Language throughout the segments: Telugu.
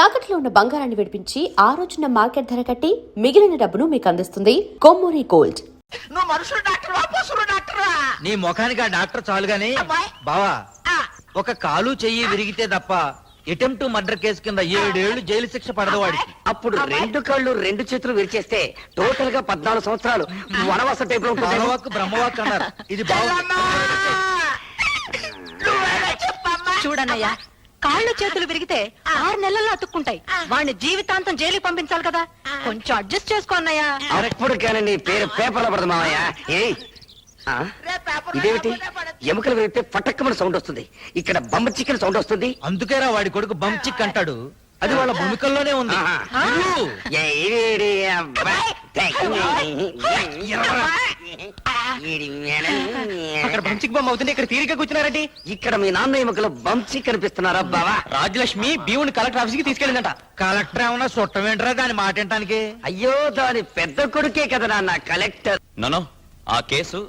తాకట్లో ఉన్న బంగారాన్ని విడిపించి ఆ రోజున మార్కెట్ ధర కట్టి మిగిలిన డబ్బును మీకు అందిస్తుంది కొమ్మూరి గోల్డ్. నువ్వు మనుషులు డాక్టర్వా పశువులు డాక్టర్వా? నీ ముఖానికి ఆ డాక్టర్ చాలు గాని బావా, ఒక కాలు చెయ్యి విరిగితే తప్ప అటెంప్ట్ మర్డర్ కేసు కింద 7 ఏళ్లు జైలు శిక్ష పడదు వాడికి. అప్పుడు 2 కాళ్ళు 2 చేతులు విరిచేస్తే టోటల్ గా 14 సంవత్సరాలు వనవాస టైప్ లో బ్రహ్మవాక్ అన్నారు. ఇది చూడన్నయ్యా, కాళ్ళు చేతులు విరిగితే 6 నెలల్లో అతుక్కుంటాయి. వాడిని జీవితాంతం జైలుకి పంపించాలి కదా, కొంచెం అడ్జస్ట్ చేసుకో అన్నయ్యా. అప్పుడు కానీ నీ పేరు పేపర్లో పడదు మామయ్య. ఇదేమిటి, ఎముకలు విరిగితే పటక్కమని సౌండ్ వస్తుంది, ఇక్కడ బంబ చికెన్ సౌండ్ వస్తుంది. అందుకేరా వాడి కొడుకు బంచిక్ అంటాడు. అది వాళ్ళ భూమికల్లోనే ఉంది. అక్కడ బంచిక్ బొమ్మ అవుతుంది, ఇక్కడ తీరిక కూర్చున్నారండి. ఇక్కడ మీ నాన్న ఎముకలు బంచి కనిపిస్తున్నారా బావా? రాజలక్ష్మి భీముని కలెక్టర్ ఆఫీస్ కి తీసుకెళ్ళిందంట. కలెక్టర్ ఏమన్నా చుట్టమేంటరా దాని మాట వినటానికి? అయ్యో, దాని పెద్ద కొడుకే కదా నాన్న కలెక్టర్. నో, ఆ కేసు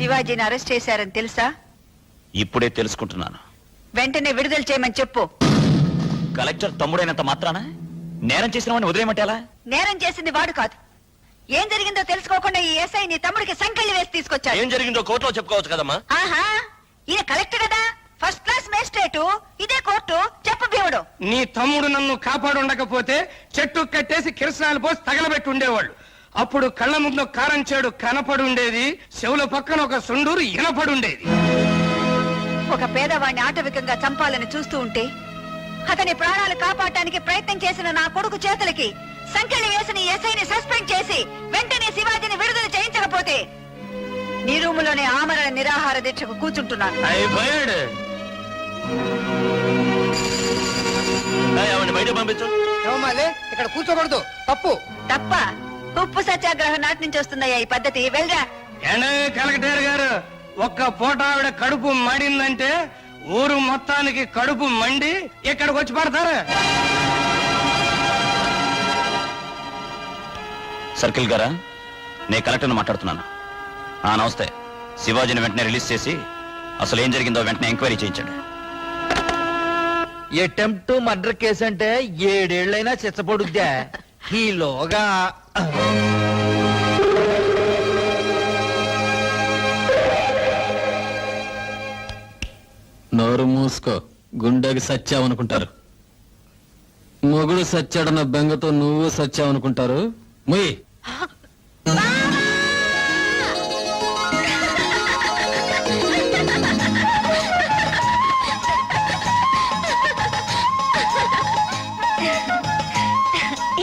శివాజీని అరెస్ట్ చేశారని తెలుసా? ఇప్పుడే తెలుసుకుంటున్నాను. వెంటనే విడుదల చేయమని చెప్పు. కలెక్టర్ తమ్ముడైనంత మాత్రాన నేరం చేసిన వాడిని వదిలేయమంటే ఎలా? నేరం చేసింది వాడు కాదు. ఏం జరిగిందో తెలుసుకోకుండా ఈ ఎస్ఐ నీ తమ్ముడికి సంకెళ్ళి వేసి తీసుకొచ్చాడు. ఏం జరిగిందో కోర్టులో చెప్పుకోవచ్చు కదమ్మా. ఆహా, ఈయన కలెక్టర్ కదా, ఫస్ట్ క్లాస్ మేజిస్ట్రేటు. ఇదే కోర్టు, చెప్పు భీముడు. నీ తమ్ముడు నన్ను కాపాడుండకపోతే చెట్టు కట్టేసి కిరసనాలు పోసి తగలబెట్టి ఉండేవాళ్ళు. అప్పుడు కళ్ళ ముందు కారం చేడు కనపడి ఉండేది, చెవుల పక్కన ఒక సుండూరు ఇనపడి ఉండేది. ఒక పేదవాడిని ఆటవికంగా చంపాలని చూస్తూ ఉంటే అతని ప్రాణాలు కాపాడటానికి ప్రయత్నం చేసిన నా కొడుకు చేతులకి సంకెళ్ళి వేసిన ఎస్ఐని సస్పెండ్ చేసి వెంటనే శివాజీని విడుదల చేయించకపోతే నీ రూములోనే ఆమరణ నిరాహార దీక్షకు కూర్చుంటున్నాను. బయట పంపించు. ఇక్కడ కూర్చోకూడదు, తప్పు. తప్ప? ఉప్పు సత్యాగ్రహం నాటి నుంచి వస్తుందయ్యా ఈ పద్ధతి. వెళ్ళరా. కలెక్టర్ గారు, ఒక్క పూట ఆవిడ కడుపు మండిందంటే ఊరు మొత్తానికి కడుపు మండి ఇక్కడికి వచ్చి పడతారు. సర్కిల్ గారా, నేను కలెక్టర్ని మాట్లాడుతున్నాను. నమస్తే. శివాజీని వెంటనే రిలీజ్ చేసి అసలు ఏం జరిగిందో వెంటనే ఎంక్వైరీ చేయించండి. అటెంప్ట్ మర్డర్ కేసు అంటే 7 ఏళ్లైనా శిక్షపడుద్దా? ఈలోగా నోరు మూసుకో, గుండెకి సచ్చావనుకుంటారు. మొగుడు సచ్చాడన్న బెంగతో నువ్వు సచ్చావనుకుంటారు. ముయ్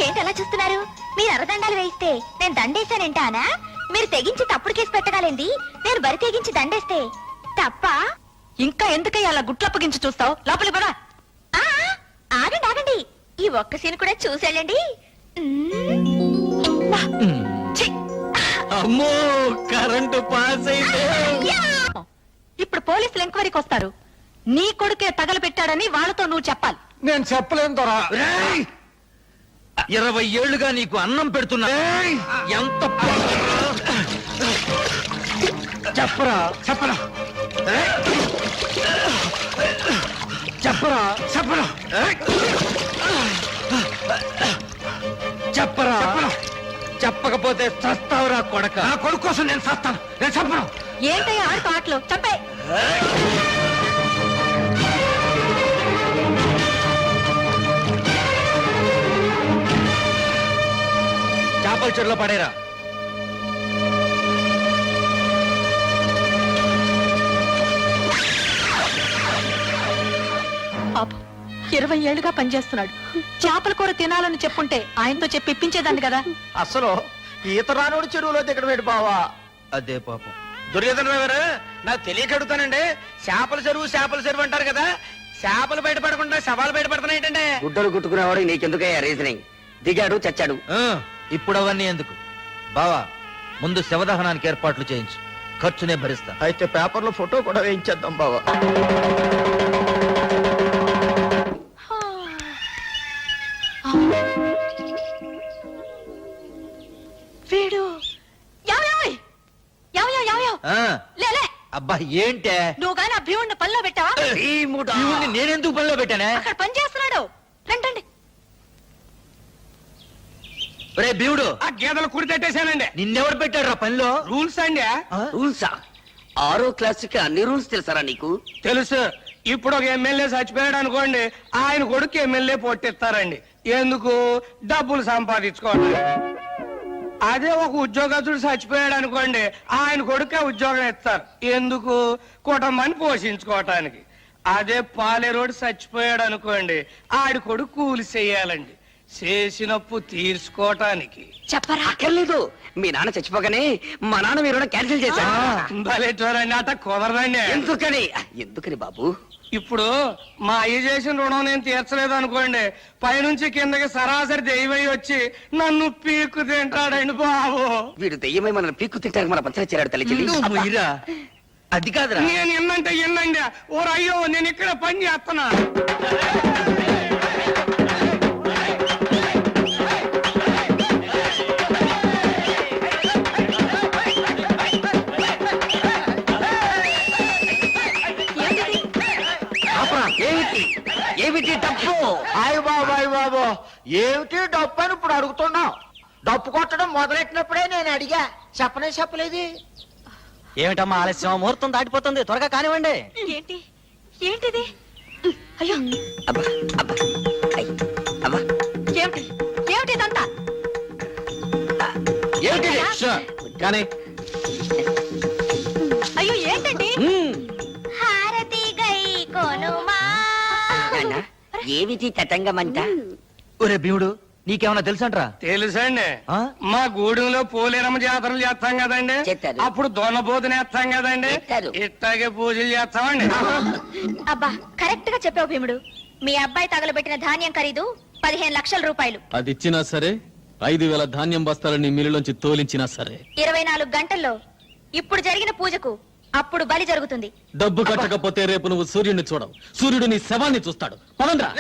ఏంటలా చూస్తున్నారు? మీరు అరదండాలు వేయిస్తే నేను దండేశానంటానా? మీరు తెగించి తప్పుడు కేసు పెట్టగలేంది, నేను బరి తెగించి దండేస్తే తప్ప? ఇంకా ఎందుకయ్యా అలా గుట్లప్పగించి చూస్తావు? లోపలి కూడా. ఆగండి ఆగండి, ఈ ఒక్క సీన్ కూడా చూసేళ్ళండి. అమ్మో, కరెంటు పాస్ అయితే ఇప్పుడు పోలీసులు ఎంక్వైరీకి వస్తారు. నీ కొడుకే తగలబెట్టాడని వాళ్ళతో నువ్వు చెప్పాలి. నేను చెప్పలేను దొరా. 20 ఏళ్లుగా నీకు అన్నం పెడుతున్నా. ఎంత చెప్పరా చెప్పరా చెప్పరా చెప్పరా చెప్పరా చెప్పకపోతే చస్తావురా కొడక. నా కొడుకు కోసం నేను చస్తాను, నేను చెప్పను. ఏంటయ్యా ఆడుతూ ఆటలు? చంపే. చేపల చెరులో పడేరా. పాపం 20 ఏళ్లుగా పనిచేస్తున్నాడు. చేపల కూర తినాలని చెప్పుంటే ఆయనతో చెప్పి ఇప్పించేదాన్ని కదా. అసలు ఈత రానోడు చెరువులో దిగడం బావా? అదే పాపం. దుర్యోధన గారు, నాకు తెలియక అడుగుతానండి. చేపల చెరువు అంటారు కదా, చేపలు బయటపడకుండా శవాలు బయటపడుతున్నాయి ఏంటంటే? గుడ్డలు కుట్టుకునేవాడు నీకెందుకయ్యా రీజనింగ్? దిగాడు చచ్చాడు. ఇప్పుడు అవన్నీ ఎందుకు బావా? ముందు శవదహనానికి ఏర్పాట్లు చేయించు, ఖర్చునే భరిస్తా. అయితే పేపర్లో ఫోటో కూడా వేయించేద్దాం బావా. వీడు ఆ, లేలే అబ్బా ఏంటే నువ్వు గాని ఆ భీముడిని పనిలో పెట్టావా శివుణ్ణి నేనెందుకు పనిలో పెట్టానే? అక్కడ పని చేస్తున్నాడు రండి రే భీముడు, ఆ గేదెలు కుడి తట్టేశానండి. నిన్నెవరు పెట్టాడు రా పనిలో? రూల్స్ అండి. రూల్సా? 6వ క్లాసుకి అన్ని రూల్స్ తెలుసారా నీకు? తెలుసు. ఇప్పుడు ఒక ఎమ్మెల్యే చచ్చిపోయాడు అనుకోండి, ఆయన కొడుకు ఎమ్మెల్యే పొట్టిస్తారండి. ఎందుకు? డబ్బులు సంపాదించుకోవడానికి. అదే ఒక ఉద్యోగస్తుడు చచ్చిపోయాడు అనుకోండి, ఆయన కొడుకే ఉద్యోగం ఇస్తారు. ఎందుకు? కుటుంబాన్ని పోషించుకోవటానికి. అదే పాలేరోడు చచ్చిపోయాడు అనుకోండి, ఆడి కొడుకు కూలి చెయ్యాలండి, చేసినప్పు తీర్చుకోవటానికి. చెప్పరా అక్కర్లేదు, మీ నాన్న చచ్చిపోగానే మా నాన్న మీరు క్యాన్సిల్ చేశారు. భలేటోరండి, అట కుదరదండి. ఎందుకని? ఎందుకని బాబు? ఇప్పుడు మా అయ్య చేసిన రుణం నేను తీర్చలేదు అనుకోండి, పైనుంచి కిందకి సరాసరి దెయ్యమై వచ్చి నన్ను పీక్కు తింటాడండి బాబు. వీడు దెయ్యమై మన పీక్కు తింటారు, మన పచ్చడి చేరాడు తల్లి. నువ్వు మొయ్యిరా. అది కాదురా. నేను ఎన్నంటే ఎన్నండి. ఓ అయ్యో, నేను ఇక్కడ పని చేస్తున్నా. ఏమిటి ఏమిటి డబ్బు? అయ్య బాబు ఏమిటి డప్పు అని ఇప్పుడు అడుగుతున్నావు? డప్పు కొట్టడం మొదలెట్టినప్పుడే నేను అడిగా, చెప్పలేదు. ఏమిటమ్మా ఆలస్యం? ముహూర్తం దాటిపోతుంది, త్వరగా కానివ్వండి. ఏంటి ఏంటిది? అయ్యో అబ్బా అబ్బా ఐ, అబ్బా ఏమిటి ఏమిటి ఇదంతా? ఏమిటి? కానీ అయ్యో ఏంటండి? హారతి గై కొనుమా. నాన్న, ఏమిటి తతంగమంతా? ఒరే భీముడు, నీకేమన్నా తెలుసంట్రా? తెలుసండి. ఆ? మా గూడెంలో పోలేరమ్మ జాతరలు చేస్తాం కదండి, చేస్తారు. అప్పుడు దొన్నబోతుని వేస్తాం కదండి, చేస్తారు. ఇట్లాగే పూజలు చేస్తామండి. అబ్బా కరెక్ట్ గా చెప్పావు భీముడు. మీ అబ్బాయి తగలబెట్టిన ధాన్యం ఖరీదు 15 లక్షల రూపాయలు. అది ఇచ్చినా సరే, 5,000 ధాన్యం బస్తాలని మిల్లులోంచి తోలించినా సరే, 24 గంటల్లో ఇప్పుడు జరిగిన పూజకు అప్పుడు బలి జరుగుతుంది. డబ్బు కట్టకపోతే రేపు నువ్వు సూర్యుడిని చూడవు, సూర్యుడు నీ శవాన్ని చూస్తాడు. పదండ్రా.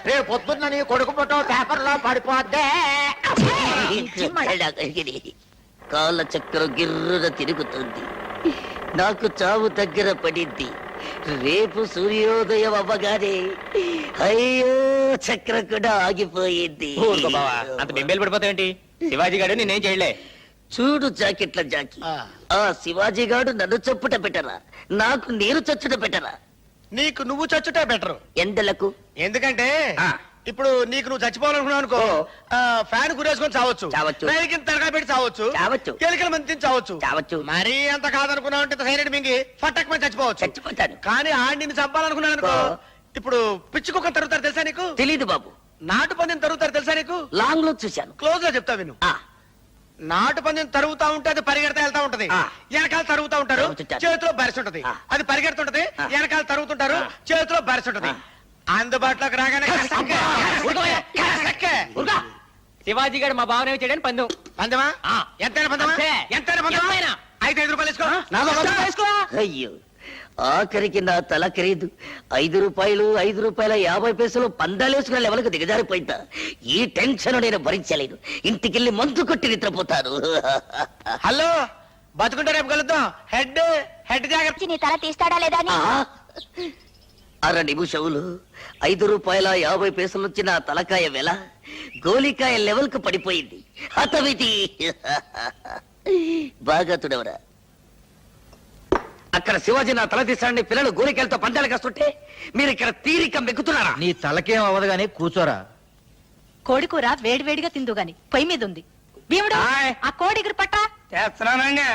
రేపు పొద్దున్న నీ కొడుకు ఫోటో పేపర్ లో పడిపోద్దే. కాళ్ళ చక్రం గిర్రున తిరుగుతుంది, నాకు చావు దగ్గర పడింది. రేపు సూర్యోదయం అవ్వగానే అయ్యో చక్రం కూడా ఆగిపోయింది. అంత బెంబేలు పడిపోతావేంటి? శివాజీ గారు నేనేం చేయలే. చూడు జాకెట్ల జాకి, ఆ శివాజీ గారు నన్ను చప్పుట పెట్టరా, నాకు నేను చచ్చుట పెట్టరా? నీకు నువ్వు చచ్చుటే బెటరు. ఎండలకు ఎందుకంటే ఆ. ఇప్పుడు నీకు నువ్వు చచ్చిపోవాలనుకున్నావు అనుకో, ఫ్యాన్ గురేసుకొని చావచ్చు, చావచ్చు. రైలుకి తలగా పెట్టి చావచ్చు, చావచ్చు. ఎలుకల మంది చావచ్చు. చావచ్చు. మరీ అంత కాదనుకున్నావు అంటే సైలెంట్ మింగి ఫట్టక్ మంది చచ్చిపోవచ్చు. చచ్చిపోతాను. కానీ ఆడి నిన్ను చంపాలనుకున్నాను అనుకో, ఓ. ఇప్పుడు పిచ్చి కుక్క తరుగుతారు తెలుసా నీకు? తెలీదు బాబు, నాటు పందిని తరుగుతారు తెలుసా నీకు? లాంగ్ లో చూశాను. క్లోజ్ గా చెప్తా విను. ఆ, నాటు పందిని తరుగుతా ఉంటే అది పరిగెడతా వెళ్తా ఉంటది, ఆ. వెనకాల తరుగుతా ఉంటారు, తరుగుతుంటారు. చేతిలో బరిసి ఉంటది. ఆ. అది పరిగెడుతుంటది, ఆ. వెనకాల తరుగుతుంటారు, ఆ. చేతిలో బరిసి ఉంటది. అందుబాటులోకి రాగానే కసక్కే, కసక్కే. శివాజీ గారు మా భావన చేయడానికి పందెం. పందెమా? ఎంతైనా పందెమా? అంతే. ఎంతైనా పందెమా? ఎంతైనా. అయితే 5 రూపాయలు వేసుకో. అయ్యో, ఆఖరికి నా తల ఖరీదు 5 రూపాయలు, 5 రూపాయల 50 పందాలేసుకున్న లెవెల్కు దిగజారిపోయిందా? ఈ టెన్షన్ నేను భరించలేను. ఇంటికెళ్ళి మందు కొట్టి నిద్రపోతాను. హలో, బతుకుంటే రేపు కలుద్దాం. హెడ్ హెడ్ జాగ్రత్త. నీ తల తీస్తాడా లేదా అని. ఆ, అర నిమిషములు 5 రూపాయల 50 నుంచి నా తలకాయ వెల గోలికాయ లెవెల్కు పడిపోయింది. హతమితి. బాగా తుడవరా. అక్కడ శివాజీ నా తల తీస్తాడని పిల్లలు గోలికాయలతో పందాలకు వస్తుంటే మీరు ఇక్కడ తీరిక మెక్కుతున్నారా? నీ తలకేం అవ్వదు గానీ కూర్చోరా. కోడికూర వేడివేడిగా తిందు గాని పొయ్యి మీద ఉంది. భీముడు ఆయ్. ఆ కోడిగురు పట్ట. చేస్తున్నానండి.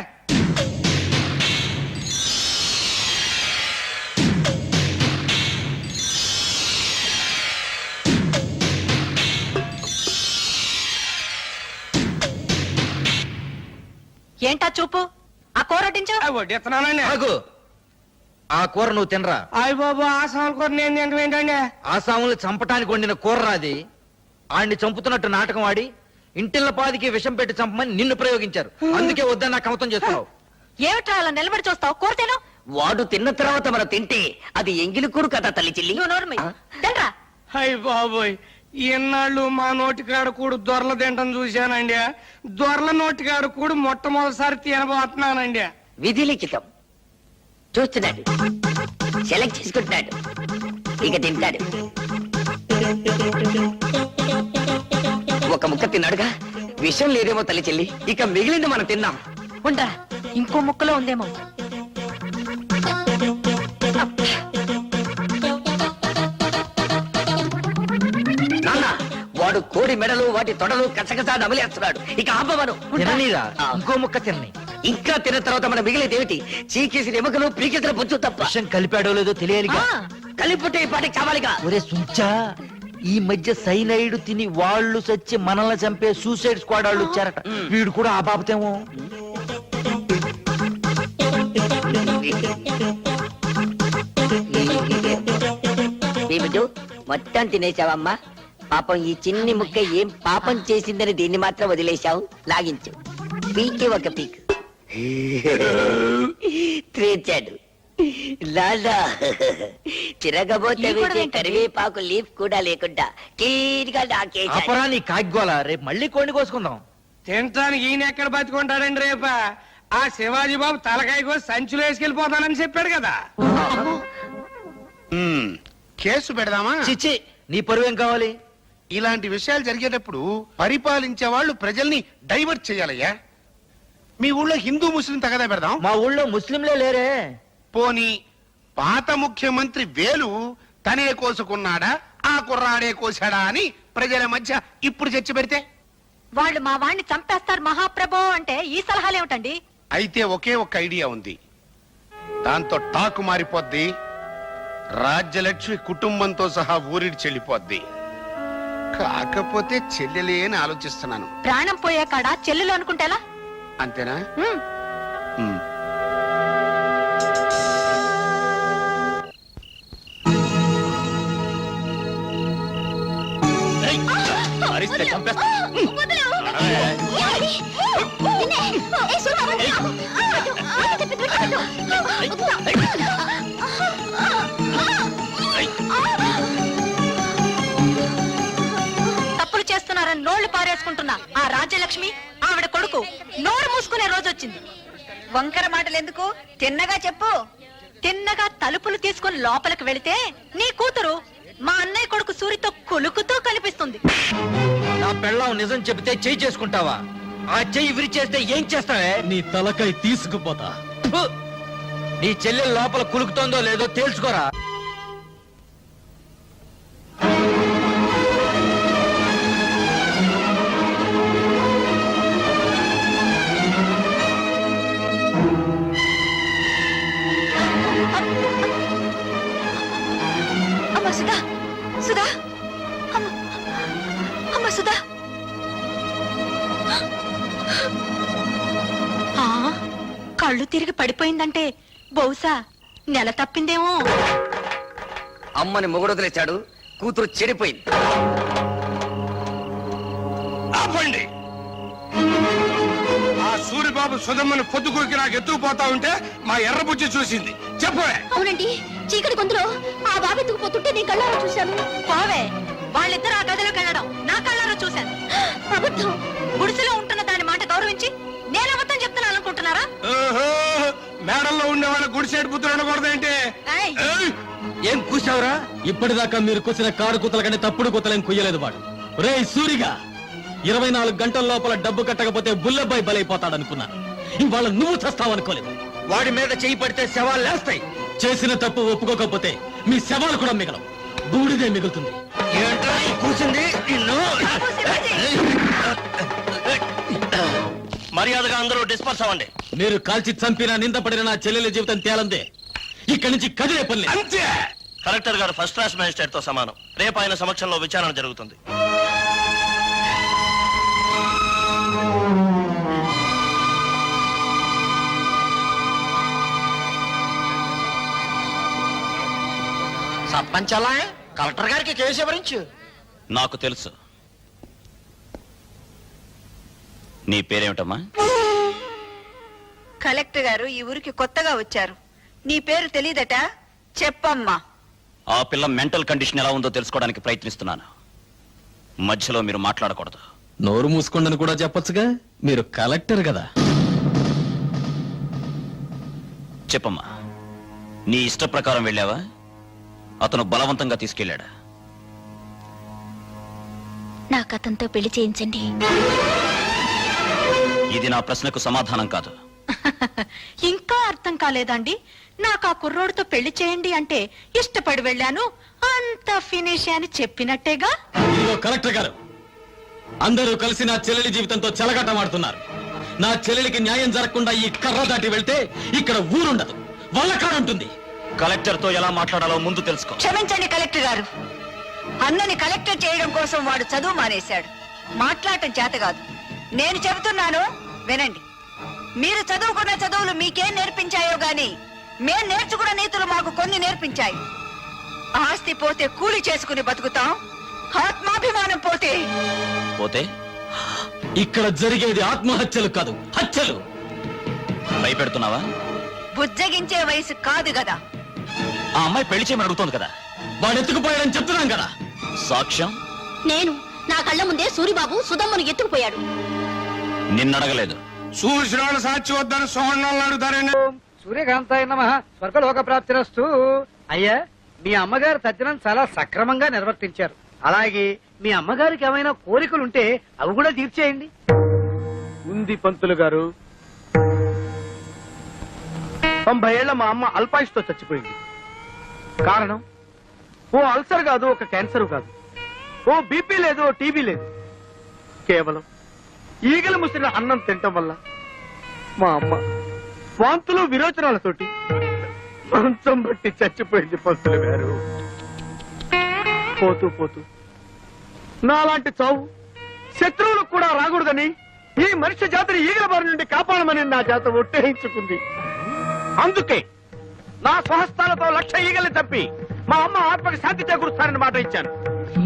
ఏంటా చూపు? ఆ కూర వడ్డించు. వడ్డిస్తున్నానండి. ఆగు. ఆ కూర నువ్వు తినరా. అయ్య బాబు, ఆసాల కూర నేను తింటాం ఏంటండి? ఆసాముల్ని చంపటానికి వండిన కూర రాది. ఆడిని చంపుతున్నట్టు నాటకం ఆడి ఇంటిల్ల పాదికి విషం పెట్టి చంపమని నిన్ను ప్రయోగించారు. అందుకే వద్దని నాకు కమతం చేస్తున్నావు. ఏమిట్రా అలా నిలబడి చూస్తావు? కూర తిను. వాడు తిన్న తర్వాత మనం తింటే అది ఎంగిలి కూడు కదా తల్లి చెల్లి. నువ్వు నోరు మూయి. తినరా. అయ్య బాబోయ్, ఇన్నాళ్ళు మా నోటికాడ కూడు దొరల తింటం చూశానండి. దొరల నోటికాడ కూడు మొట్టమొదటిసారి తినబోతున్నానండి. విధి లిఖితం. చూస్తున్నాడు, సెలెక్ట్ చేసుకుంటున్నాడు, ఇక తింటాడు. ఒక ముక్క తిన్నాడుగా, విషయం లేదేమో తల్లి చెల్లి. ఇక మిగిలింది మనం తిన్నాం. ఉండా, ఇంకో ముక్కలో ఉందేమో. నాన్న, వాడు కోడి మెడలు వాటి తొడలు కసకసా నమిలేస్తున్నాడు. ఇక ఆపవను. తిననీరా, ఆ. ఇంకో ముక్క తినని. ఇంకా తిన్న తర్వాత మన మిగిలింది ఏమిటి? చీకేసిన ఎముకలు, పీకేసిన బొచ్చు తప్ప. విషయం కలిపాడో లేదో తెలియాలిగా. కలిపుట్టే ఈ పాటికి కావాలిగా. ఒరే సుంచా, ఈ మధ్య సైనైడ్ తిని వాళ్ళు చచ్చి మనల్ని చంపే సూసైడ్ స్క్వాడ్ వాళ్ళు వచ్చారట. వీడు కూడా ఆ బాబతేమో. ఏమిటో మొత్తం తినేశావమ్మా? పాపం ఈ చిన్ని ముక్క ఏం పాపం చేసిందని దీన్ని మాత్రం వదిలేశావు. లాగించు, పీకి ఒక పీక్ త్రేచాడు. లాలా తిరగబోతే కరివేపాకు లీఫ్ కూడా లేకుండా క్లీన్గా నాకేశాడు. అపరా నీ కాగ్గోల, రేపు మళ్ళీ కోడిని కోసుకుందాం. తినటానికి ఈయన ఎక్కడ బతుకుంటాడండి రేప? ఆ శివాజీ బాబు తలకాయ కోసి సంచులు వేసుకెళ్ళిపోతానని చెప్పాడు కదా. కేసు పెడదామా? చిచ్చి, నీ పరువు ఏం కావాలి? ఇలాంటి విషయాలు జరిగేటప్పుడు పరిపాలించే వాళ్ళు ప్రజల్ని డైవర్ట్ చేయాలయ్యా. మీ ఊళ్ళో హిందూ ముస్లిం తగదా పెడదాం. మా ఊళ్ళో ముస్లింలే లేరే. పోనీ పాత ముఖ్యమంత్రి వేలు తనే కోసుకున్నాడా, ఆ కుర్రాడే కోసాడా అని ప్రజల మధ్య ఇప్పుడు చర్చ పెడితే? వాళ్ళు మా వాణ్ణి చంపేస్తారు మహాప్రభో అంటే ఈ సలహాలేమిటండి? అయితే ఒకే ఒక్క ఐడియా ఉంది. దాంతో టాకు మారిపోద్ది. రాజ్యలక్ష్మి కుటుంబంతో సహా ఊరిడి చెల్లిపోద్ది. కాకపోతే చెల్లెలే అని ఆలోచిస్తున్నాను. ప్రాణం పోయే కాడ చెల్లెలు అనుకుంటేలా? అంతేనా? ఉమ్. ఉమ్. అరిస్తే చంపేస్తా. తప్పులు చేస్తున్నారని నోళ్లు పారేసుకుంటున్నా ఆ రాజ్యలక్ష్మి ఆవిడ కొడుకు నోరు మూసుకునే రోజు వచ్చింది. వంకర మాటలు ఎందుకు? తిన్నగా చెప్పు. తిన్నగా తలుపులు తీసుకుని లోపలికి వెళితే నీ కూతురు మా అన్నయ్య కొడుకు సూరితో కొలుకుతూ కనిపిస్తుంది. నా పెళ్ళాం నిజం చెబితే చెయ్యి చేసుకుంటావా? ఆ చెయ్యి విరిచేస్తే ఏం చేస్తావే? నీ తలకాయ తీసుకుపోతా. ఫు! నీ చెల్లెలు లోపల కులుకుతోందో లేదో తేల్చుకోరా. అమ్మ సుధా, సుధా, అమ్మ, అమ్మ సుధా. ఆ, కళ్ళు తిరిగి పడిపోయిందంటే బహుశా నెల తప్పిందేమో. అమ్మని మొగుడు వదిలేశాడు, కూతురు చెడిపోయింది. ఆపండి. ఆ సూరిబాబు సుధమ్మని పొద్దుకూరికి నాకు ఎత్తుకుపోతా ఉంటే మా ఎర్రబుజ్జి చూసింది. చెప్పవే. అవునండి, చీకటి గొంతులో ఆ బాబు ఎత్తుకుపోతుంటే నేను కళ్ళారా చూశాను. పోవే, వాళ్ళిద్దరు ఆ గదిలోకి వెళ్ళడం నా కళ్ళారా చూశాను. అబద్ధం. గుడిసెలో ఉంటున్న దాని మాట గౌరవించి నేను అబద్ధం చెప్తున్నాను అనుకుంటున్నారా? ఓహో, మేడల్లో ఉండే వాళ్ళ గుడిసేడు పుత్రుడు ఉండకూడదేంటి? ఏయ్, ఏయ్! ఏం కూసావురా? ఇప్పటిదాకా మీరు కూసిన కారు కూతల కంటే తప్పుడు కూతలేం కుయ్యలేదు వాడు. రే సూరిగా, 24 గంటల లోపల డబ్బు కట్టకపోతే బుల్లబ్బాయి బలైపోతాడనుకున్నాను. ఇవాళ నువ్వు చస్తావనుకోలేదు. వాడి మీద చెయ్యి పడితే శవాలు లేస్తాయి. చేసిన తప్పు ఒప్పుకోకపోతే మీ శవాలు కూడా మిగలవు, బూడిదే మిగులుతుంది. ఏంట్రా ఈ కూసింది? నిన్ను మర్యాదగా అందరూ డిస్పర్స్ అవ్వండి. మీరు కాల్చి చంపిన నిందపడిన నా చెల్లెల జీవితం తేలందే. ఇక్కడి నుంచి కదిలే పని. అంతే. కలెక్టర్ గారు ఫస్ట్ క్లాస్ మేజిస్ట్రేట్ తో సమానం. రేపు ఆయన సమక్షంలో విచారణ జరుగుతుంది. సర్పంచ్ అలా కలెక్టర్ గారికి కేసు ఎవరించు. నాకు తెలుసు. నీ పేరేమిటమ్మా? కలెక్టర్ గారు ఈ ఊరికి కొత్తగా వచ్చారు. నీ పేరు తెలీదట? చెప్పమ్మా. ఆ పిల్ల మెంటల్ కండిషన్ ఎలా ఉందో తెలుసుకోవడానికి ప్రయత్నిస్తున్నాను. మధ్యలో మీరు మాట్లాడకూడదు. నోరు మూసుకోండని కూడా చెప్పొచ్చుగా, మీరు కలెక్టర్ కదా. చెప్పమ్మా, నీ ఇష్ట ప్రకారం వెళ్ళావా, అతను బలవంతంగా తీసుకెళ్ళాడా? నాకు అతనితో పెళ్లి చేయించండి. ఇది నా ప్రశ్నకు సమాధానం కాదు. ఇంకా అర్థం కాలేదండి. నాకు ఆ కుర్రోడితో పెళ్లి చేయండి అంటే ఇష్టపడి వెళ్ళాను, అంత ఫినిష్ అని చెప్పినట్టేగా. ఇదిగో కలెక్టర్ గారు, అందరూ కలిసి నా చెల్లెలి జీవితంతో చెలగాటమాడుతున్నారు. నా చెల్లెలికి న్యాయం జరగకుండా ఈ కర్ర దాటి వెళ్తే ఇక్కడ ఊరుండదు, వల్లకాడుంటుంది. కలెక్టర్తో ఎలా మాట్లాడాలో ముందు తెలుసుకో. క్షమించండి కలెక్టర్ గారు, అన్నని కలెక్టర్ చేయడం కోసం వాడు చదువు మానేశాడు. మాట్లాడటం చేత కాదు. నేను చెబుతున్నాను వినండి. మీరు చదువుకున్న చదువులు మీకేం నేర్పించాయో గాని మేం నేర్చుకున్న నీతులు మాకు కొన్ని నేర్పించాయి. ఆస్తి పోతే కూలి చేసుకుని బతుకుతాం, ఆత్మాభిమానం పోతే పోతే ఇక్కడ జరిగేది ఆత్మహత్యలు కాదు, హత్యలు. భయపెడుతున్నావా? బుజ్జగించే వయసు కాదు కదా. ఆ అమ్మాయి పెళ్లి చేయమని అడుగుతోంది కదా. వాడు ఎత్తుకుపోయాడని చెప్తున్నాం కదా. సాక్ష్యం? నేను నా కళ్ళ ముందే సూరిబాబు సుధమ్మను ఎత్తుకుపోయాడు. నిన్నడగలేదు. చూసిన వాళ్ళు సాక్షి వద్దని సోహన్ అడుగుతారండి. సూర్యకాంతాయ నమః, స్వర్గలోక ప్రాప్తిరస్తు. అయ్యా, మీ అమ్మగారు తజ్జనం చాలా సక్రమంగా నిర్వర్తించారు. అలాగే మీ అమ్మగారికి ఏమైనా కోరికలుంటే అవి కూడా తీర్చేయండి. ఉంది పంతులు గారు. 90 ఏళ్ల మా అమ్మ అల్పాయుష్తో చచ్చిపోయింది. కారణం ఓ అల్సర్ కాదు, ఒక క్యాన్సర్ కాదు, ఓ బీపీ లేదు, ఓ టీబీ లేదు. కేవలం ఈగలు ముసిన అన్నం తినటం వల్ల మా అమ్మ వాంతులు విరోచనాలతోటి మంచం బట్టి చచ్చిపోయింది పంతులు గారు. పోతూ పోతూ నాలాంటి చావు శత్రువులకు కూడా రాకూడదని ఈ మనిషి జాతిని ఈగల బారి నుండి కాపాడమని నా జాత ఒట్టేయించుకుంది. అందుకే నా స్వహస్తాలతో 1,00,000 ఈగల్ని తప్పి మా అమ్మ ఆత్మకి శాంతి చేకూరుస్తానని మాట ఇచ్చాను.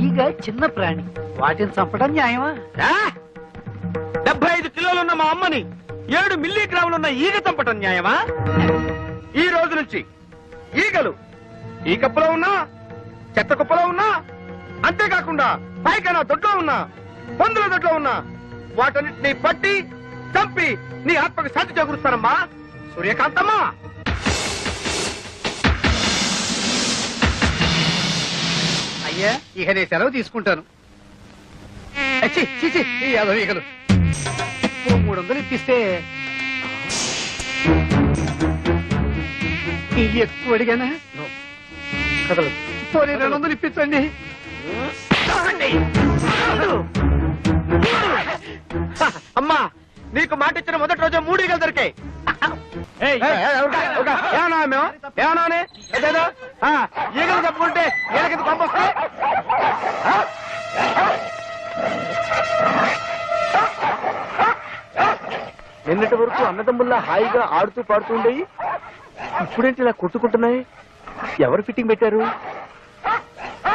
ఈగ చిన్న ప్రాణి, వాటిని చంపడం న్యాయమా? 75 కిలోలున్న మా అమ్మని 7 మిల్లీగ్రాములున్న ఈగ చంపటం న్యాయమా? ఈ రోజు నుంచి ఈగలు ఈ కప్పులో ఉన్నా, చెత్త కుప్పలో ఉన్నా, అంతేకాకుండా పైకైనా దొడ్లో ఉన్నా, పందుల దొడ్లో ఉన్నా, వాటన్నిటిని పట్టి చంపి నీ ఆత్మకు శాంతి చేకూరుస్తానమ్మా సూర్యకాంతమ్మా. అయ్యా, ఇక నేను సెలవు తీసుకుంటాను. ఈగలు 300 ఇప్పిస్తే ఎక్కువ అడిగానా? కదలు. పోనీ 200 ఇప్పించండి. అమ్మా, నీకు మాట ఇచ్చిన మొదటి రోజు 3 ఈగలు దొరికాయి. ఈగలు చెప్పుకుంటే ఈగలకి పంపొస్తే నిన్నటి వరకు అన్నదమ్ముల్లా హాయిగా ఆడుతూ పాడుతూ ఉండేవి, ఇప్పుడేంటి ఇలా కొట్టుకుంటున్నాయి? ఎవరు ఫిట్టింగ్ పెట్టారు?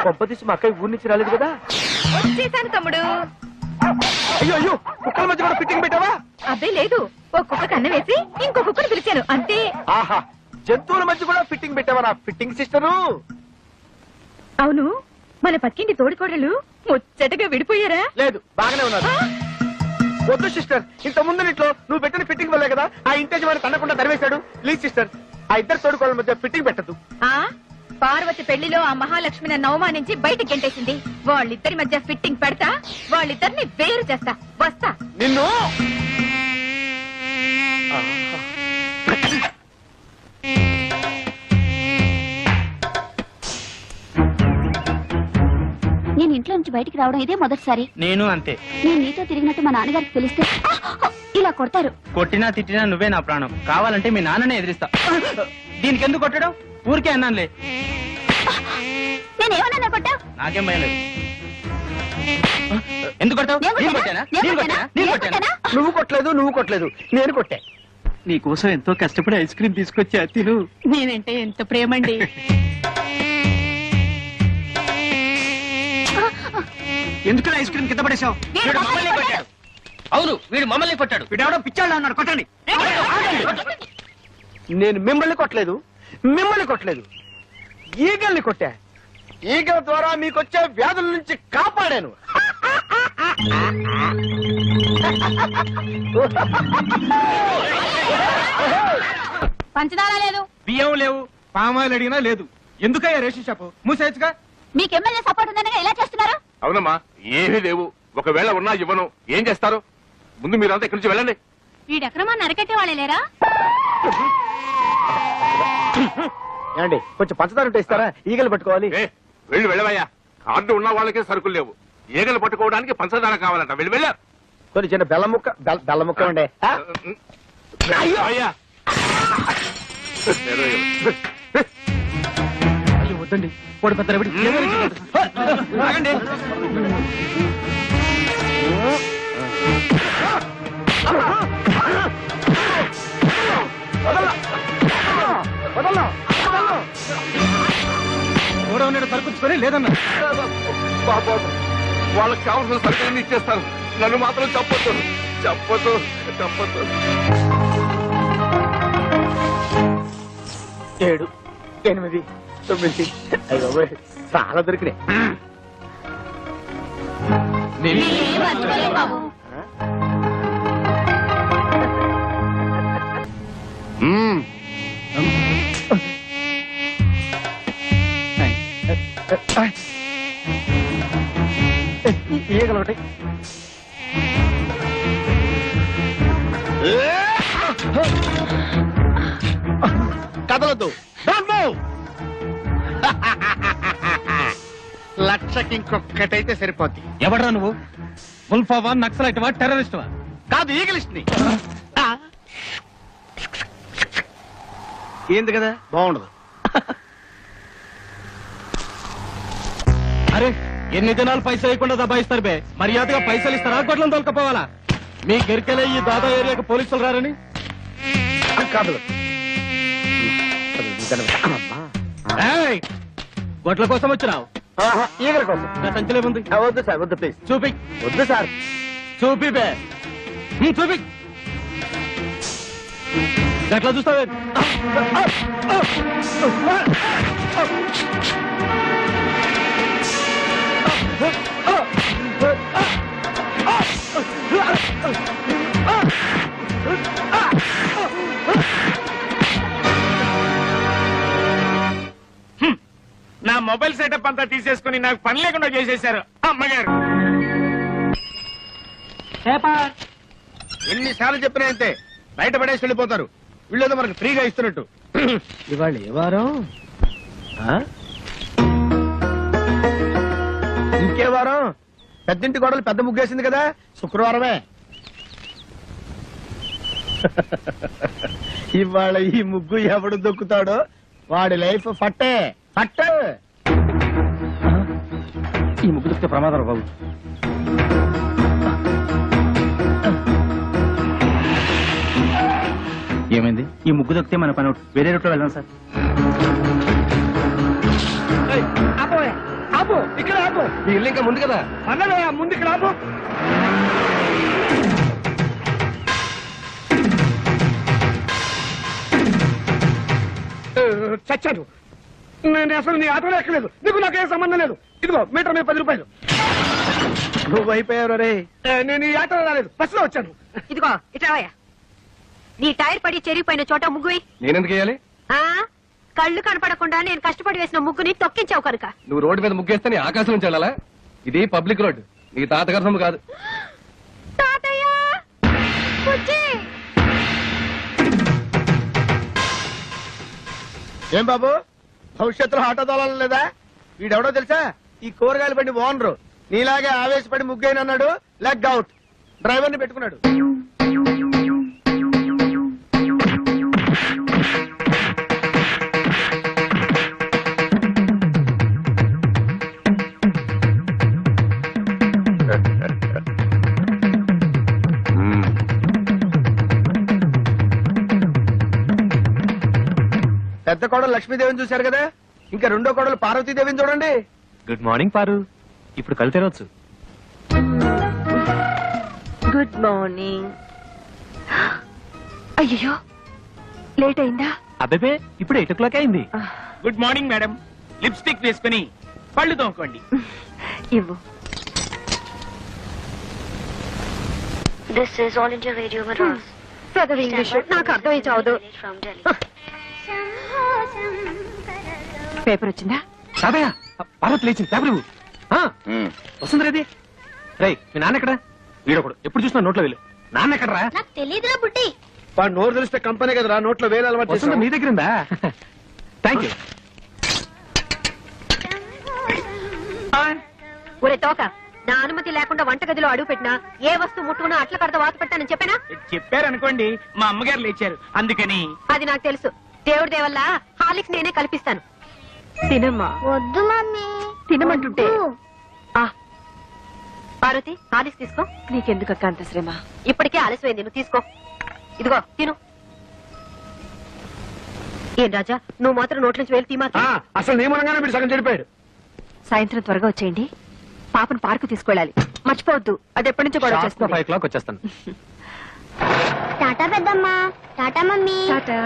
కొంపతీసి మా అక్కయ్య ఊరి నుంచి రాలేదు కదా? వచ్చేసాను తమ్ముడు. అయ్యో అయ్యో, కుక్కల మధ్య కూడా ఫిట్టింగ్ పెట్టావా? అదే లేదు, ఒక్కొక్క కన్ను వేసి ఇంకో కుక్కను పిలిచాను అంతే. ఆహా, జంతువుల మధ్య కూడా ఫిట్టింగ్ పెట్టావా నా ఫిట్టింగ్ సిస్టరు? అవును, మన పక్కింటి తోడికోడలు ముచ్చటగా విడిపోయారా? లేదు, బాగానే ఉన్నారు. వద్దు సిస్టర్, ఇంత ముందు ఇంట్లో నువ్వు పెట్టిన ఫిట్టింగ్ వల్లే కదా ఆ ఇంటేజ్ వారిని తన్నకుండా తరివేశాడు. ప్లీజ్ సిస్టర్, ఆ ఇద్దరు తోడుకోళ్ళ మధ్య ఫిట్టింగ్ పెట్టదు. పార్వతి పెళ్లిలో ఆ మహాలక్ష్మి నన్ను అవమానించి బయటకు గెంటేసింది. వాళ్ళిద్దరి మధ్య ఫిట్టింగ్ పెడతా, వాళ్ళిద్దరిని వేరు చేస్తా. వస్తా. నిన్ను నేను ఇంట్లో నుంచి బయటికి రావడం ఇదే మొదటిసారి. నేను అంతే. నేను నీతో తిరిగినట్టు మా నాన్నగారికి తెలిస్తే ఇలా కొడతారు. కొట్టినా తిట్టినా నువ్వే నా ప్రాణం. కావాలంటే మీ నాన్ననే ఎదిరిస్తా. దీనికి ఎందుకు కొట్టడం? ఊరికే అన్నానులే. నేనేమన్నా కొట్టావు? నాకేం భయం లేదు. ఎందుకు కొట్టావు? నువ్వు కొట్టలేదు, నువ్వు కొట్టలేదు, నేను కొట్టా. నీ కోసం ఎంతో కష్టపడి ఐస్ క్రీమ్ తీసుకొచ్చా, తిను. నేనంటే ఎంత ప్రేమండి. ఎందుకు ఐస్ క్రీమ్ కింద పడేశావు? అవును, వీడు మమ్మల్ని కొట్టాడు. వీడెవడో పిచ్చాడు అన్నాడు, కొట్టండి. నేను మిమ్మల్ని కొట్టలేదు, మిమ్మల్ని కొట్టలేదు, ఈగల్ని కొట్టా. ఈగల ద్వారా మీకొచ్చే వ్యాధుల నుంచి కాపాడాను. పంచదార లేదు, బియ్యం లేవు, పామాయిల్ అడిగినా లేదు. ఎందుకయ్యా రేషన్ షాపు మూసేయచ్చుగా? మీకు ఎమ్మెల్యే సపోర్ట్ ఉందనగా ఇలా చేస్తున్నారు. అవునమ్మా, ఏమీ లేవు. ఒకవేళ ఉన్నా ఇవ్వను. ఏం చేస్తారు? ముందు మీరంతా ఇక్కడి నుంచి వెళ్ళండి. వీడెక్రమాన్ని అరకెట్టే వాళ్ళే లేరా? ఏమండి కొంచెం పంచదార ఉంటే ఇస్తారా? ఈగలు పట్టుకోవాలి. వెళ్ళి వెళ్ళవయ్యా. కార్డు ఉన్న వాళ్ళకే సరుకులు లేవు. ఈగలు పట్టుకోవడానికి పంచదార కావాలంట. వెళ్ళి వెళ్ళా. కొన్ని చిన్న బెల్లం ముక్క, బెల్లం ముక్క ఉండే. అయ్యా అయ్యో వద్దండి, పొడి పెద్ద రవిడి. ఆగండి. కూడా ఉన్నాడు సరుకుంచుకొని లేదన్నా. బాబు, వాళ్ళకి కావాల్సిన సరుకులన్నీ ఇచ్చేస్తాను. నన్ను మాత్రం చెప్పొద్దు, చెప్పొద్దు, చెప్పొద్దు. 7, 8, 9. అయ్యో చాలా దొరికినాయి. ఈగలు ఒకటి. కదలొద్దు. లక్షకి ఇంకొక్కటైతే సరిపోద్ది. ఎవడ్రా నువ్వు? ఉల్ఫావా, నక్సలైట్వా, టెర్రరిస్ట్వా? కాదు, ఈగలిస్ట్ ని. ఏంది కదా బాగుండదు. అరే ఎన్ని దినాలు పైసలు ఇవ్వకుండా దబాయిస్తారు బే. మర్యాదగా పైసలు ఇస్తారా, గొడ్లను తోలుకపోవాలా? మీ గెరికెలే ఈ దాదా ఏరియాకు పోలీసులు రారని? కాదు, ఏయ్, గొడ్ల కోసం వచ్చినావు? ఈగల కోసం. నా సంచిలో ఉంది. వద్దు సార్, వద్దు ప్లీజ్. చూపి. వద్దు సార్. చూపి బే. చూపి. ఎట్లా చూస్తావే? నా మొబైల్ సెటప్ అంతా తీసేసుకుని నాకు పని లేకుండా చేసేశారు అమ్మగారు. ఎన్నిసార్లు చెప్పినా అంతే, బయట పడేసి వెళ్ళిపోతారు. వీళ్ళేదో మనకు ఫ్రీగా ఇస్తున్నట్టు. ఇవాళ ఏ వారం? ఇంకే వారం? పెద్దింటి గొడవలు పెద్ద ముగ్గేసింది కదా, శుక్రవారమే. ఇవాళ ఈ ముగ్గు ఎవడు దొక్కుతాడో వాడి లైఫ్ ఫట్టే ఫట్టే. ఈ ముగ్గు దొక్కితే ప్రమాదం బాబు. ఏమైంది? ఈ ముగ్గు దొక్కితే మన పని వేరే రూట్లో వెళ్దాం సార్. ఆపు, ఇక్కడ ఆపు. మీ ఇల్లు ఇంకా ముందు కదా. అన్నదే ముందు ఇక్కడ ఆపు. చచ్చాను. నేను అసలు నీ ఆటోలో ఎక్కలేదు. నీకు నాకేం సంబంధం లేదు. ఇదిగో మీటర్ మీద 10 రూపాయలు. నువ్వు అయిపోయావు రే. నేను ఈ ఆటోలో రాలేదు, బస్సులో వచ్చాను. ఇదిగో ఇట్లావయ్యా, నీ టైర్ పడి చెరిగిపోయిన చోట ముగ్గువి. నేనెందుకు వేయాలి? కళ్ళు కనపడకుండా నేను కష్టపడి వేసిన ముగ్గుని తొక్కించావు కనుక. నువ్వు రోడ్డు మీద ముగ్గేస్తే నీ ఆకాశం నుంచి వెళ్ళాలా? ఇది పబ్లిక్ రోడ్, నీ తాతగారి సొమ్ము కాదు. తాతయ్య, బుజ్జి. ఏం బాబు, భవిష్యత్తులో ఆటో తోలాలి లేదా? వీడెవడో తెలుసా? ఈ కూరగాయలు బండి ఓనరు. నీలాగే ఆవేశపడి ముగ్గైనన్నాడు, లెగ్ అవుట్. డ్రైవర్ ని పెట్టుకున్నాడు. పెద్ద కోడలు లక్ష్మీదేవిని చూశారు కదా, ఇంకా రెండో కోడలు పార్వతీదేవిని చూడండి. గుడ్ మార్నింగ్ పారు. ఇప్పుడు కళ్ళు తెరవచ్చు. Good morning. అయ్యో, లేట్ అయిందా? అబ్బే ఇప్పుడు 8 o'clock అయింది. Good morning madam. లిప్స్టిక్ వేసుకుని పళ్ళు తోముకోండి. ఇవ్వు. This is all India radio Madras. చదువు ఇంగ్లీష్ నాకు అర్థమై చావదు. పేపర్ వచ్చిందా? సాదయ్య పార్వతి లేచింది పేపర్ ఇవ్వు. వస్తుంది రేది రై మీ నాన్న ఎక్కడ? వీడొకడు ఎప్పుడు చూసినా నోట్లో వేలు. నాన్న ఎక్కడరా? నాకు తెలియదురా బుట్టి. వాడు నోరు తెలిస్తే కంపెనీ కదరా నోట్లో వేలు అలవాటు వస్తుంది. నీ దగ్గర ఉందా? Thank you. ఒరే తోక, నా అనుమతి లేకుండా వంటగదిలో అడుగు పెట్టినా ఏ వస్తువు ముట్టుకున్నా అట్ల కడత వాత పెట్టానని చెప్పానా? చెప్పారనుకోండి, మా అమ్మగారు లేచారు అందుకని. అది నాకు తెలుసు. దేవుడి దేవల్ల హాలిక్స్ నేనే కల్పిస్తాను. తినమ్మా. వద్దు మమ్మీ. తినమంటుంటే పార్వతి హాలిక్స్ తీసుకో. నీకెందుకు అక్క అంత శ్రమ? ఇప్పటికే ఆలస్యమైంది, నువ్వు తీసుకో. ఇదిగో తిను. ఏం రాజా, నువ్వు మాత్రం నోట్ల నుంచి వేలు తీమా. అసలు నియమనంగానే మీరు సగం చెడిపోయాడు. సాయంత్రం త్వరగా వచ్చేయండి. పాపను పార్కు తీసుకెళ్ళాలి, మర్చిపోవద్దు. అది ఎప్పటి నుంచో గొడవ చేస్తుంది. 5 o'clock వచ్చేస్తాను. టాటా పెద్దమ్మా. Tata mummy. Tata.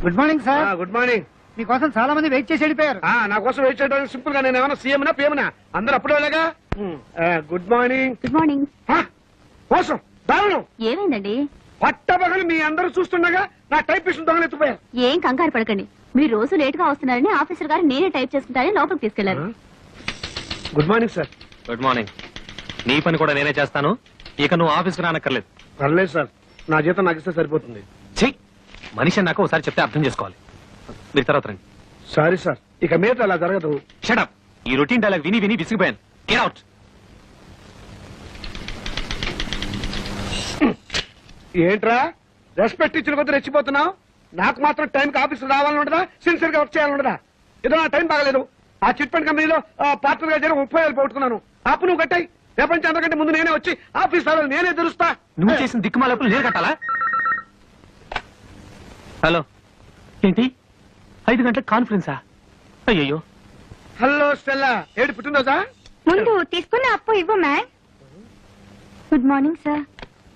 Good morning sir. Good morning. మీకోసం చాలా మంది వెయిట్ చేసి వెళ్ళిపోయారు. నా కోసం వెయిట్ చేయడానికి సింపుల్ గా నేను ఏమైనా సీఎం నా పిఎంనా? అందరూ అప్పుడే వెళ్ళగా. Good morning. Good morning. కోసం దారుణం. ఏమైందండి? పట్టబగలు మీ అందరూ చూస్తుండగా నా టైపిస్ట్ దొంగలెత్తిపోయారు. ఏం కంగారు పడకండి. మీరు రోజు లేట్ గా వస్తున్నారని ఆఫీసర్ గారు నేనే టైప్ చేసుకుంటారని లోపలికి తీసుకెళ్లారు. Good morning sir. Good morning. నీ పని కూడా నేనే చేస్తాను. ఇక నువ్వు ఆఫీస్కి రానక్కర్లేదు. పర్లేదు సార్, నా జీతం నాకు ఇస్తే సరిపోతుంది. చెయ్యి. మనిషి అన్నాక ఒకసారి చెప్తే అర్థం చేసుకోవాలి. మీరు తర్వాత రండి. సారీ సార్, ఇక మీద అలా జరగదు. షటప్. ఈ రొటీన్ డైలాగ్ విని విని విసిగిపోయాను. Get out. ఏంట్రా రెస్పెక్ట్ ఇచ్చిన కొద్ది రెచ్చిపోతున్నావు? నాకు మాత్రం టైంకి ఆఫీస్ రావాలని ఉండదా? సిన్సియర్ గా వర్క్ చేయాలని ఉండదా? ఏదో నా టైం బాగలేదు. ఆ చిట్ ఫండ్ కంపెనీలో పార్ట్నర్ గా చేరి 30,000 పోగొట్టుకున్నాను. అప్పు నువ్వు కట్టాయి. ప్రపంచం అందరికంటే ముందు నేనే వచ్చి ఆఫీస్ రావాలి, నేనే తెలుస్తా. నువ్వు చేసిన దిక్కుమాలప్పుడు నేను కట్టాలా? హలో, ఏంటి 5 గంటలకు కాన్ఫరెన్సా? అయ్యయ్యో. హలో స్టెల్లా, ఏడు పుట్టినరోజా? ముందు తీసుకున్న అప్పు ఇవ్వు ma'am. Good morning sir.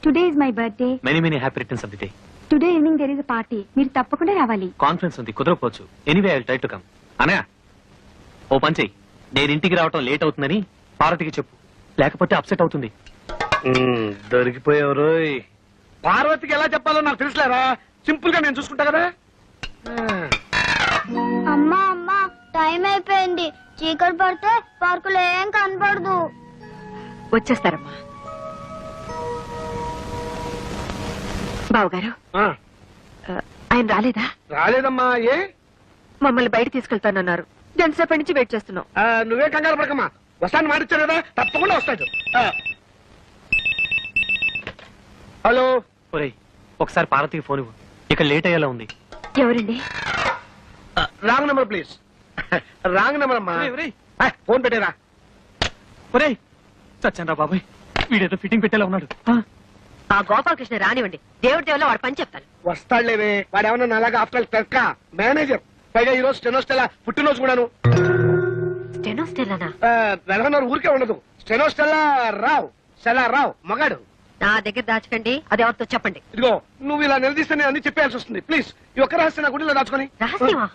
Today is my birthday. Many many happy returns of the day. Today evening there is a party. మీరు తప్పకుండా రావాలి. కాన్ఫరెన్స్ ఉంది, కుదరకపోవచ్చు. Anyway I will try to come. Anaya, ఓ పని చెయ్యి. నేను ఇంటికి రావటం లేట్ అవుతుందని పార్వతికి చెప్పు, లేకపోతే అప్సెట్ అవుతుంది. దొరికిపోయారు. పార్వతికి ఎలా చెప్పాలో నాకు తెలుసులేరా. సింపుల్ గా నేను చూసుకుంటా కదా. అమ్మా అమ్మా, టైం అయిపోయింది. చీకటి పడితే పార్కులో ఏం కనపడదు. వచ్చేస్తారమ్మా. బావగారు, ఆయన రాలేదా? రాలేదమ్మా. ఏ? మమ్మల్ని బయట తీసుకెళ్తానన్నారు. ఎంతసేపటి నుంచి వెయిట్ చేస్తున్నాం. నువ్వే కంగారు పడకమ్మా, వస్తాను మాటిచ్చారు కదా, తప్పకుండా వస్తాడు. హలో. ఒరేయ్, ఒకసారి పార్వతికి ఫోన్ ఇవ్వు. ఇక లేట్ అయ్యేలా ఉంది. ఎవరండి? Wrong number please. Wrong number అమ్మా. ఫోన్ పెట్టేరా. ఒరేయ్, చచ్చాను రా బాబాయ్. వీడేదో ఫిట్టింగ్ పెట్టేలా ఉన్నాడు. ఆ గోపాలకృష్ణ రానివ్వండి. దేవుడి దేవుల్లో వాడు పని చెప్తాను. వస్తాడులేవే, వాడు ఏమన్నా అలాగా ఆఫ్టర్ క్లర్క్ మేనేజర్. పైగా ఈ రోజు స్టెనోస్టెలా పుట్టినరోజు కూడాను. స్టెనోస్టెల్లానా? నెలకొన్నారు ఊరికే ఉండదు. స్టెనోస్టెల్లా రావు, స్టెల్లా రావు మగాడు. నా దగ్గర దాచకండి, అది ఎవరితో చెప్పండి. ఇదిగో నువ్వు ఇలా నిలదీస్తే నేను అన్ని చెప్పాల్సి వస్తుంది. ప్లీజ్ ఈ ఒక్క రహస్యం నా గుడిలో దాచుకొని. రహస్యమా?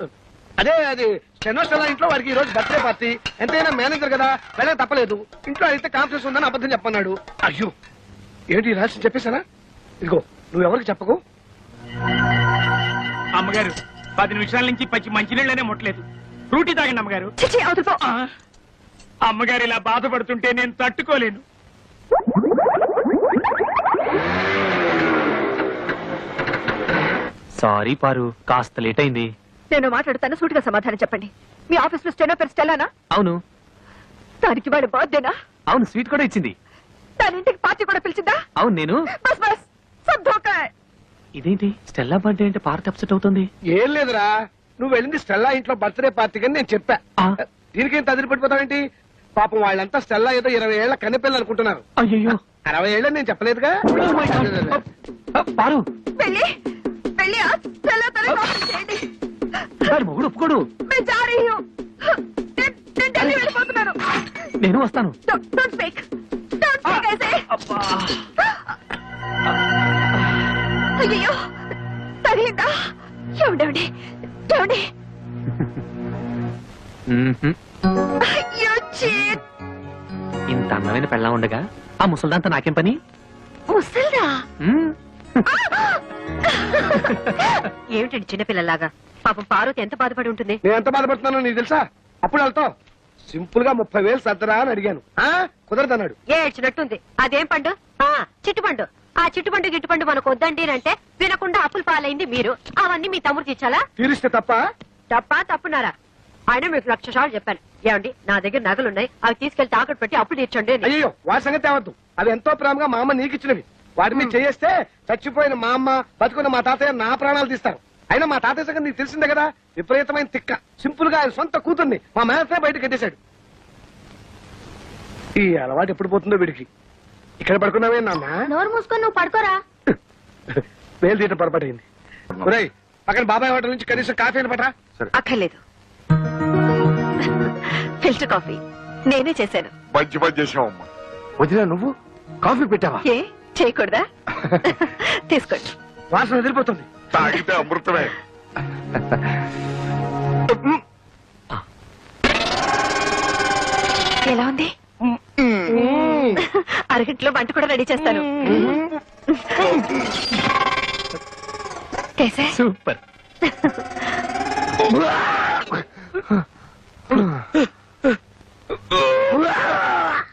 అదే అది స్టెనోస్టెల్లా ఇంట్లో వాడికి ఈ రోజు బర్త్డే పార్టీ. ఎంతైనా మేనేజర్ కదా, వెళ్ళక తప్పలేదు. ఇంట్లో అయితే కాన్ఫరెన్స్ ఉందని అబద్ధం చెప్పన్నాడు. అయ్యో, ఏంటి ఈ రహస్యం చెప్పేశానా? ఇదిగో నువ్వు ఎవరికి చెప్పకు. అమ్మగారు 10 నిమిషాల నుంచి పచ్చి మంచినీళ్ళనే ముట్టలేదు. ఫ్రూటీ తాగండి అమ్మగారు. చిచి, అవతల పో. అమ్మగారు ఇలా బాధపడుతుంటే నేను తట్టుకోలేను. సారీ పారు, కాస్త లేట్ అయింది. నేను మాట్లాడుతాను, సూటిగా సమాధానం చెప్పండి. మీ ఆఫీస్ లో స్టెనో పేరు స్టెల్లానా? అవును. దానికి వాడు బర్త్డేనా? అవును, స్వీట్ కూడా ఇచ్చింది. దాని ఇంటికి పార్టీ కూడా పిలిచిందా? అవును. నేను బస్ బస్ సబ్ ధోకా. ఇదేంటి స్టెల్లా బర్త్డే అంటే పార్టీ అప్సెట్ అవుతుంది? ఏం లేదురా, నువ్వు వెళ్ళింది స్టెల్లా ఇంట్లో బర్త్డే పార్టీకి అని నేను చెప్పా. దీనికేం తదిరి పడిపోతావేంటి? పాపం వాళ్ళంతా స్టెల్లా ఏదో 20 ఏళ్ల కన్నెపిల్లలు అనుకుంటున్నారు. అయ్యో, 60 ఏళ్ళని నేను చెప్పలేదుగా. పారు, వెళ్ళి వెళ్ళి ఆ స్టెల్లా తల కాపీ చేయండి. వాడి మొగుడు ఒప్పుకోడు. నేను जा रही हूं. నేను ఢిల్లీ వెళ్ళిపోతున్నాను. నేను వస్తాను. Don't speak. Don't speak I say. అయ్యో, తగిలిందా? ఏమండి ఏమండి? అయ్యో చీట్. ఇంత అందమైన పెళ్ళ ఉండగా ఆ ముసల్దాంతా నాకేం పని? ముసల్దా మ్మ్. ఏమిటండి చిన్నపిల్లలాగా? పాపం పార్వతి ఎంత బాధపడి ఉంటుంది. నేను ఎంత బాధపడుతున్నానో నీకు తెలుసా? అప్పుడు వెళ్తాం సింపుల్ గా 30,000 సర్దరా అని అడిగాను. కుదరదన్నాడు. ఏడ్చినట్టుంది. అదేం పండు? చిట్టుపండు. ఆ చిట్టుపండు గిట్టుపండు మనకు వద్దండి అంటే వినకుండా అప్పులు పాలైంది మీరు. అవన్నీ మీ తమ్ముడు తీర్చాలా? తీరిస్తే తప్ప తప్పున్నారా? ఆయన మీకు 1,00,000 సార్లు చెప్పాను. ఏమండి, నా దగ్గర నగలున్నాయి, అవి తీసుకెళ్లి తాకట్టు పెట్టి అప్పులు తీర్చండి అని. అయ్యో వాటి సంగతి తేవద్దు. అవి ఎంతో ప్రేమగా మా అమ్మ నీకు ఇచ్చినవి. వాటి మీద చేస్తే చచ్చిపోయిన మా అమ్మ బతుకున్న మా తాతయ్య నా ప్రాణాలు తీస్తారు. అయినా మా తాతయ్య సంగతి నీకు తెలిసిందే కదా, విపరీతమైన తిక్క. సింపుల్ గా ఆయన సొంత కూతుర్ని మా మేనత్తే బయట కట్టేశాడు. ఈ అలవాటు ఎప్పుడు పోతుందో వీడికి. ఇక్కడ పడుకున్నావే నాన్న? నోరు మూసుకొని నువ్వు పడుకోరా. వేలు తీయటం పొరపాటైంది. ఒరేయ్, పక్కన బాబాయ్ హోటల్ నుంచి కనీసం కాఫీ అని పట్రా. అక్కర్లేదు. ఫిల్టర్ కాఫీ నేనే చేశాను. మంచి పని చేసావమ్మా. వదినా నువ్వు కాఫీ పెట్టావా? ఏ చేయకూడదా? తీసుకోండి. వాసన వదిలిపోతుంది. తాగితే అమృతమే. ఎలా ఉంది? అరగంటలో వంట కూడా రెడీ చేస్తాను. కేసే సూపర్.